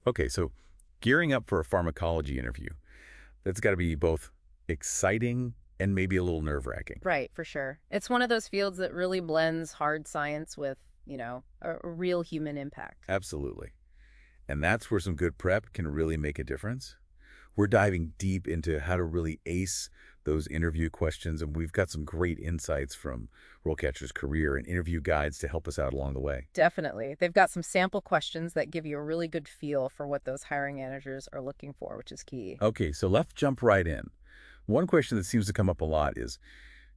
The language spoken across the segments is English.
Okay, so gearing up for a pharmacology interview, that's got to be both exciting and maybe a little nerve-wracking. Right, for sure. It's one of those fields that really blends hard science with, a real human impact. Absolutely. And that's where some good prep can really make a difference. We're diving deep into how to really ace those interview questions, and we've got some great insights from RoleCatcher's Career and interview guides to help us out along the way. Definitely. They've got some sample questions that give you a really good feel for what those hiring managers are looking for, which is key. Okay, so let's jump right in. One question that seems to come up a lot is,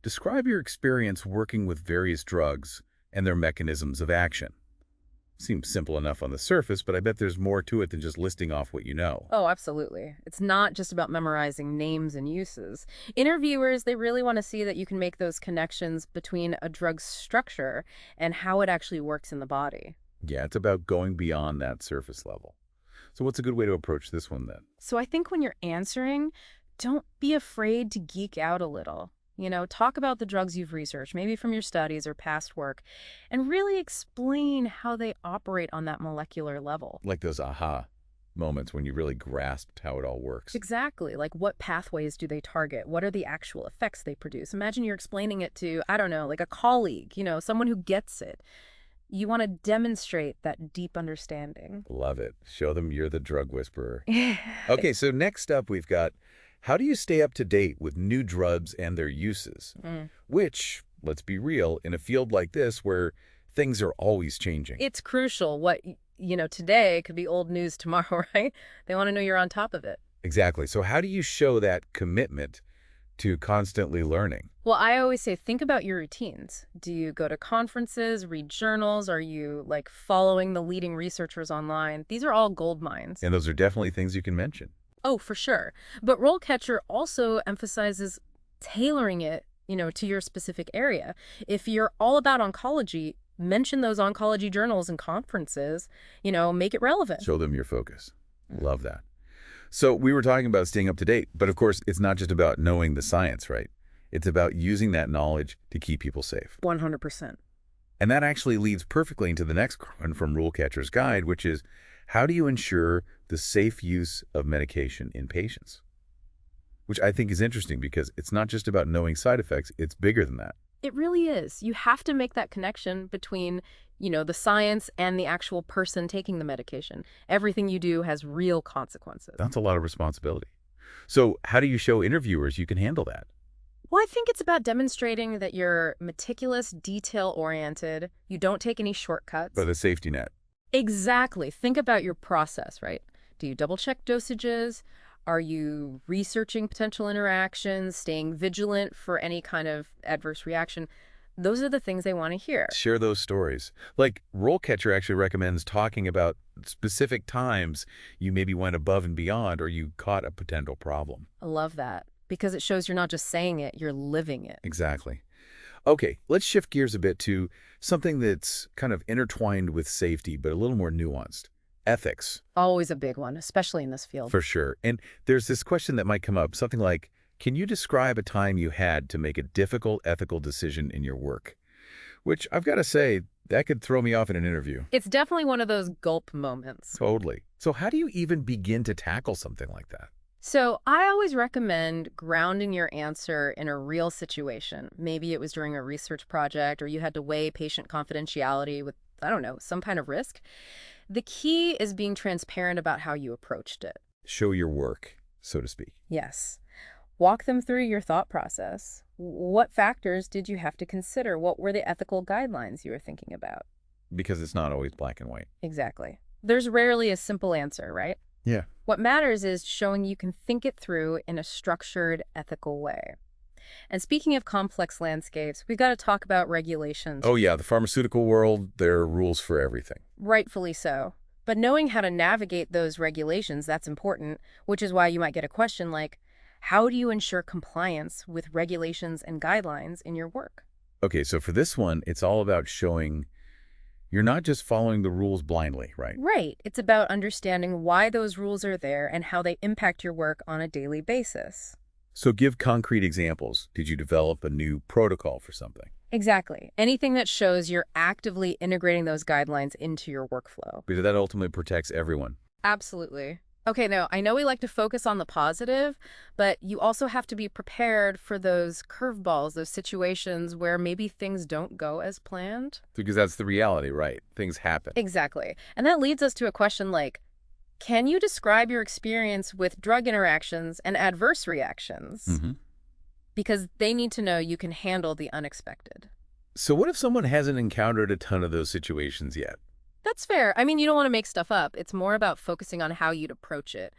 describe your experience working with various drugs and their mechanisms of action. Seems simple enough on the surface, but I bet there's more to it than just listing off what you know. Oh, absolutely. It's not just about memorizing names and uses. Interviewers, they really want to see that you can make those connections between a drug's structure and how it actually works in the body. Yeah, it's about going beyond that surface level. So what's a good way to approach this one then? So I think when you're answering, don't be afraid to geek out a little. Talk about the drugs you've researched, maybe from your studies or past work, and really explain how they operate on that molecular level. Like those aha moments when you really grasped how it all works. Exactly. Like what pathways do they target? What are the actual effects they produce? Imagine you're explaining it to, I don't know, like a colleague, someone who gets it. You want to demonstrate that deep understanding. Love it. Show them you're the drug whisperer. Okay, so next up we've got how do you stay up to date with new drugs and their uses? Mm. Which, let's be real, in a field like this where things are always changing. It's crucial. What, today could be old news tomorrow, right? They want to know you're on top of it. Exactly. So how do you show that commitment to constantly learning? Well, I always say, think about your routines. Do you go to conferences, read journals? Are you like following the leading researchers online? These are all gold mines. And those are definitely things you can mention. Oh, for sure. But RoleCatcher also emphasizes tailoring it, to your specific area. If you're all about oncology, mention those oncology journals and conferences, make it relevant. Show them your focus. Love that. So we were talking about staying up to date, but of course, it's not just about knowing the science, right? It's about using that knowledge to keep people safe. 100%. And that actually leads perfectly into the next one from RoleCatcher's Guide, which is how do you ensure the safe use of medication in patients? Which I think is interesting because it's not just about knowing side effects, it's bigger than that. It really is. You have to make that connection between, the science and the actual person taking the medication. Everything you do has real consequences. That's a lot of responsibility. So how do you show interviewers you can handle that? Well, I think it's about demonstrating that you're meticulous, detail-oriented, you don't take any shortcuts. By the safety net. Exactly. Think about your process, right? Do you double-check dosages? Are you researching potential interactions, staying vigilant for any kind of adverse reaction? Those are the things they want to hear. Share those stories. Like RoleCatcher actually recommends talking about specific times you maybe went above and beyond or you caught a potential problem. I love that because it shows you're not just saying it, you're living it. Exactly. Okay, let's shift gears a bit to something that's kind of intertwined with safety, but a little more nuanced. Ethics. Always a big one, especially in this field. For sure. And there's this question that might come up, something like, can you describe a time you had to make a difficult ethical decision in your work? Which I've got to say, that could throw me off in an interview. It's definitely one of those gulp moments. Totally. So how do you even begin to tackle something like that? So I always recommend grounding your answer in a real situation. Maybe it was during a research project or you had to weigh patient confidentiality with, I don't know, some kind of risk. The key is being transparent about how you approached it. Show your work, so to speak. Yes. Walk them through your thought process. What factors did you have to consider? What were the ethical guidelines you were thinking about? Because it's not always black and white. Exactly. There's rarely a simple answer, right? Yeah. What matters is showing you can think it through in a structured, ethical way. And speaking of complex landscapes, we've got to talk about regulations. Oh yeah, the pharmaceutical world, there are rules for everything. Rightfully so. But knowing how to navigate those regulations, that's important, which is why you might get a question like, how do you ensure compliance with regulations and guidelines in your work? Okay, so for this one, it's all about showing you're not just following the rules blindly, right? Right. It's about understanding why those rules are there and how they impact your work on a daily basis. So give concrete examples. Did you develop a new protocol for something? Exactly. Anything that shows you're actively integrating those guidelines into your workflow. Because that ultimately protects everyone, Absolutely. Okay, no, I know we like to focus on the positive, but you also have to be prepared for those curveballs, those situations where maybe things don't go as planned. Because that's the reality, right? Things happen. Exactly. And that leads us to a question like, can you describe your experience with drug interactions and adverse reactions? hmm Because they need to know you can handle the unexpected. So what if someone hasn't encountered a ton of those situations yet? That's fair. I mean, you don't want to make stuff up. It's more about focusing on how you'd approach it.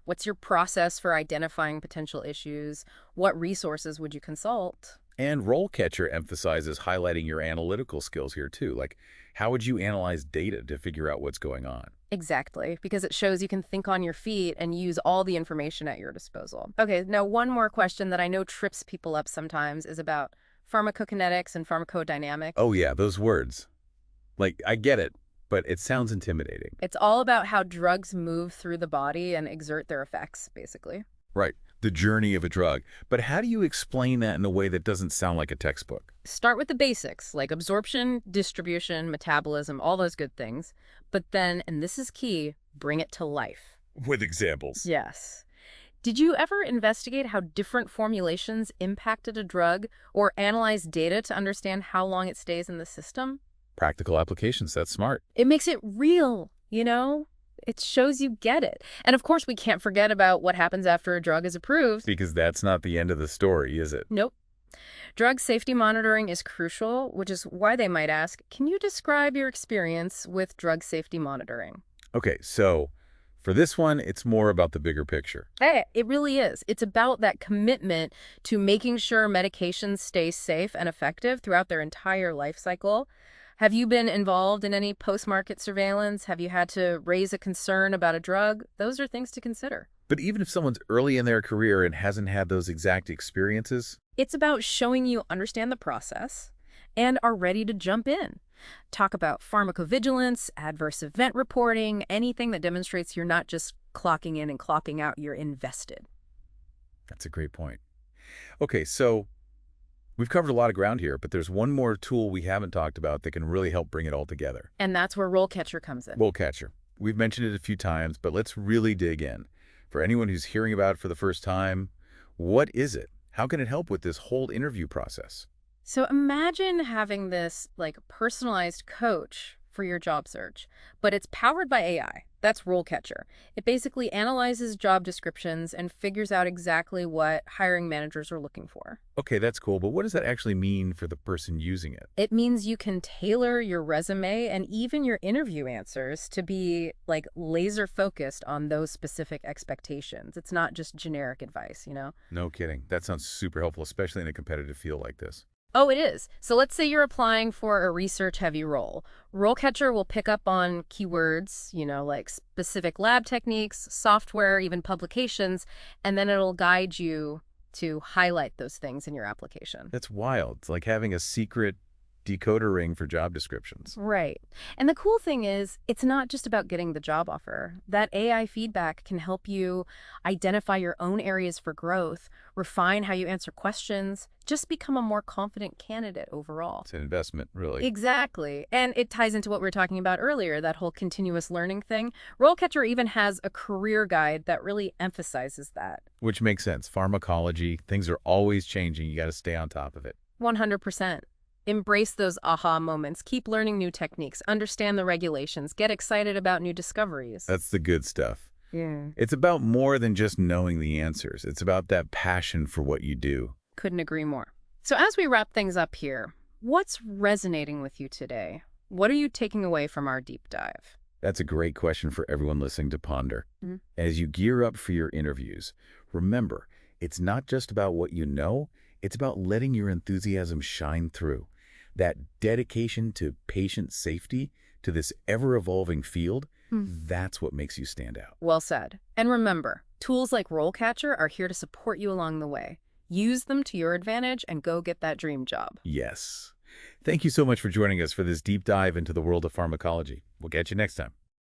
What's your process for identifying potential issues? What resources would you consult? And RoleCatcher emphasizes highlighting your analytical skills here too. Like, how would you analyze data to figure out what's going on? Exactly, because it shows you can think on your feet and use all the information at your disposal. Okay, now one more question that I know trips people up sometimes is about pharmacokinetics and pharmacodynamics. Oh yeah, those words. Like, I get it, but it sounds intimidating. It's all about how drugs move through the body and exert their effects, basically. Right, the journey of a drug. But how do you explain that in a way that doesn't sound like a textbook? Start with the basics, like absorption, distribution, metabolism, all those good things. But then, and this is key, bring it to life. With examples. Yes. Did you ever investigate how different formulations impacted a drug or analyze data to understand how long it stays in the system? Practical applications, that's smart. It makes it real, you know? It shows you get it. And of course, we can't forget about what happens after a drug is approved. Because that's not the end of the story, is it? Nope. Drug safety monitoring is crucial, which is why they might ask, can you describe your experience with drug safety monitoring? Okay, so for this one, it's more about the bigger picture. Hey, it really is. It's about that commitment to making sure medications stay safe and effective throughout their entire life cycle. Have you been involved in any post-market surveillance? Have you had to raise a concern about a drug? Those are things to consider. But even if someone's early in their career and hasn't had those exact experiences, It's about showing you understand the process and are ready to jump in. Talk about pharmacovigilance, adverse event reporting, anything that demonstrates you're not just clocking in and clocking out, you're invested. that's a great point. Okay, so we've covered a lot of ground here, but there's one more tool we haven't talked about that can really help bring it all together. And that's where RoleCatcher comes in. RoleCatcher. We've mentioned it a few times, but let's really dig in. For anyone who's hearing about it for the first time, what is it? How can it help with this whole interview process? So imagine having this like personalized coach for your job search, but it's powered by AI. That's RoleCatcher. It basically analyzes job descriptions and figures out exactly what hiring managers are looking for. Okay, that's cool, but what does that actually mean for the person using it? It means you can tailor your resume and even your interview answers to be like laser focused on those specific expectations. It's not just generic advice, you know? No kidding. That sounds super helpful, especially in a competitive field like this. Oh, it is. So let's say you're applying for a research-heavy role. RoleCatcher will pick up on keywords, you know, like specific lab techniques, software, even publications, and then it'll guide you to highlight those things in your application. That's wild. It's like having a secret decoder ring for job descriptions. Right. And the cool thing is, it's not just about getting the job offer. That AI feedback can help you identify your own areas for growth, refine how you answer questions, just become a more confident candidate overall. It's an investment, really. Exactly. And it ties into what we were talking about earlier, that whole continuous learning thing. RoleCatcher even has a career guide that really emphasizes that. Which makes sense. Pharmacology, things are always changing. You got to stay on top of it. 100%. Embrace those aha moments. Keep learning new techniques. Understand the regulations. Get excited about new discoveries. That's the good stuff. Yeah. It's about more than just knowing the answers. It's about that passion for what you do. Couldn't agree more. So as we wrap things up here, what's resonating with you today? What are you taking away from our deep dive? That's a great question for everyone listening to ponder. Mhm. As you gear up for your interviews, remember, it's not just about what you know, it's about letting your enthusiasm shine through. That dedication to patient safety, to this ever-evolving field, that's what makes you stand out. Well said. And remember, tools like RoleCatcher are here to support you along the way. Use them to your advantage and go get that dream job. Yes. Thank you so much for joining us for this deep dive into the world of pharmacology. We'll catch you next time.